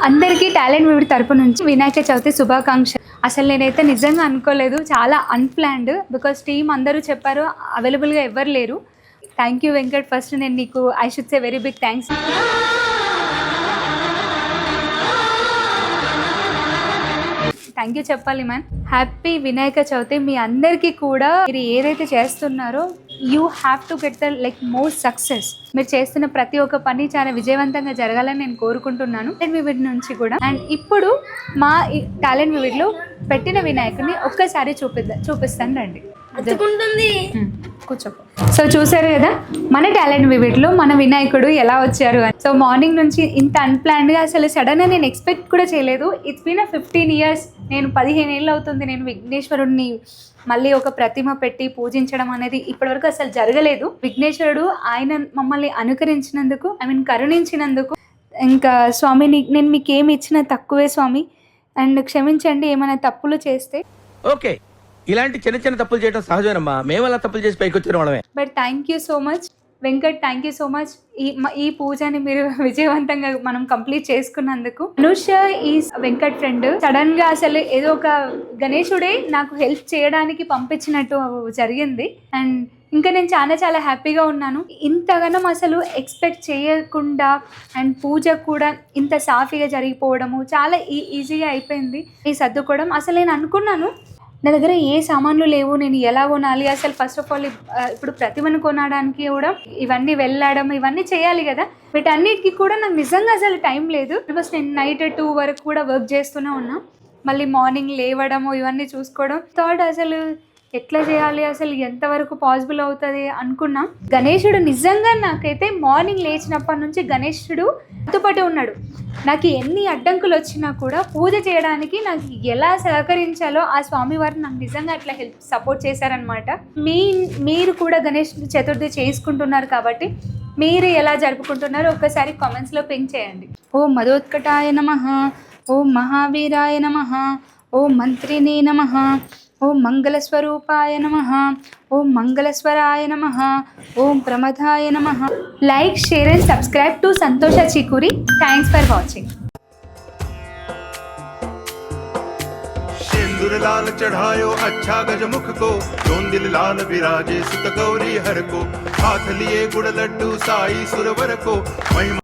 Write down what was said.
అందరికీ talent vivid తరపు నుంచి వినాయక చవితి శుభాకాంక్ష. అసలు నేనైతే నిజంగా అనుకోలేదు, చాలా అన్ప్లాన్డ్. బికాస్ టీమ్ అందరూ చెప్పారు, అవైలబుల్గా ఎవరు లేరు. Thank you Venkat. ఫస్ట్ నేను నీకు I should say very big thanks. Thank you చెప్పాలి మ్యామ్. హ్యాపీ వినాయక చవితి. మీ అందరికీ కూడా మీరు ఏదైతే చేస్తున్నారో you have to get the most success. మీరు చేస్తున్న ప్రతి ఒక్క పని చాలా విజయవంతంగా జరగాలని నేను కోరుకుంటున్నాను టాలెంట్ వివిడ్ నుంచి కూడా. అండ్ ఇప్పుడు మా టాలెంట్ వివిడ్లో పెట్టిన వినాయకుడిని ఒక్కసారి చూపిస్తాను రండి. కూర్చో. సో చూసారు కదా మన టాలెంట్ వివిడ్లో మన వినాయకుడు ఎలా వచ్చారు అని. సో మార్నింగ్ నుంచి ఇంత అన్ప్లాన్డ్గా అసలు సడన్గా నేను ఎక్స్పెక్ట్ కూడా చేయలేదు. It's been 15 years. నేను 15 ఏళ్ళు అవుతుంది నేను విఘ్నేశ్వరుడిని మళ్ళీ ఒక ప్రతిమ పెట్టి పూజించడం అనేది ఇప్పటివరకు అసలు జరగలేదు. విఘ్నేశ్వరుడు ఆయన మమ్మల్ని అనుకరించినందుకు, కరుణించినందుకు, ఇంకా స్వామి నేను మీకు ఏమి ఇచ్చినా తక్కువే స్వామి, అండ్ క్షమించండి ఏమైనా తప్పులు చేస్తే. ఓకే, ఇలాంటి చిన్న చిన్న తప్పులు చేయడం సహజమేనమ్మా. మేము అలా తప్పులు చేసి పైకి వచ్చిన వాళ్ళమే. But thank you so much Venkat, thank you so much. ఈ పూజని మీరు విజయవంతంగా మనం కంప్లీట్ చేసుకున్నందుకు. Anusha is Venkat friend. Sudden గా అసలు ఏదో ఒక గణేశుడే నాకు హెల్ప్ చేయడానికి పంపించినట్టు జరిగింది. అండ్ ఇంకా నేను చాలా హ్యాపీగా ఉన్నాను. ఇంతగానం అసలు ఎక్స్పెక్ట్ చేయకుండా అండ్ పూజ కూడా ఇంత సాఫీగా జరిగిపోవడము, చాలా ఈజీగా అయిపోయింది ఈ సర్దుకోవడం. అసలు నేను అనుకున్నాను నా దగ్గర ఏ సామాన్లు లేవు, నేను ఎలా కొనాలి అసలు. ఫస్ట్ ఆఫ్ ఆల్ ఇప్పుడు ప్రతిమను కొనడానికి కూడా ఇవన్నీ వెళ్ళడం ఇవన్నీ చేయాలి కదా. వీటన్నిటికీ కూడా నాకు నిజంగా అసలు టైం లేదు. బికాస్ నేను నైట్ 2 వరకు కూడా వర్క్ చేస్తూనే ఉన్నా. మళ్ళీ మార్నింగ్ లేవడము ఇవన్నీ చూసుకోవడం. థాట్ అసలు ఎట్లా చేయాలి, అసలు ఎంతవరకు పాసిబుల్ అవుతుంది అనుకున్నా. గణేశుడు నిజంగా నాకైతే మార్నింగ్ లేచినప్పటి నుంచి గణేశుడు నాతోపాటే ఉన్నాడు. నాకు ఎన్ని అడ్డంకులు వచ్చినా కూడా పూజ చేయడానికి నాకు ఎలా సహకరించాలో ఆ స్వామివారు నాకు నిజంగా అట్లా సపోర్ట్ చేశారనమాట. మీరు కూడా గణేష్ చతుర్థి చేసుకుంటున్నారు కాబట్టి మీరు ఎలా జరుపుకుంటున్నారో ఒక్కసారి కామెంట్స్లో పింక్ చేయండి. ఓం మధోత్కటాయ నమః, ఓం మహావీరాయ నమః, ఓం మంత్రినే నమః, ఓం మంగళస్వరూపాయ నమః, ఓం మంగళస్వరాయ నమః, ఓం ప్రమథాయ నమః. Like, share and subscribe to Santosha Chikuri. Thanks for watching. सिंदूर लाल चढ़ायो अच्छा गजमुख को, जोंदिल लाल विराजे सुत गौरी हर को, हाथ लिए गुड़ लड्डू साई सुरवर को महिमा।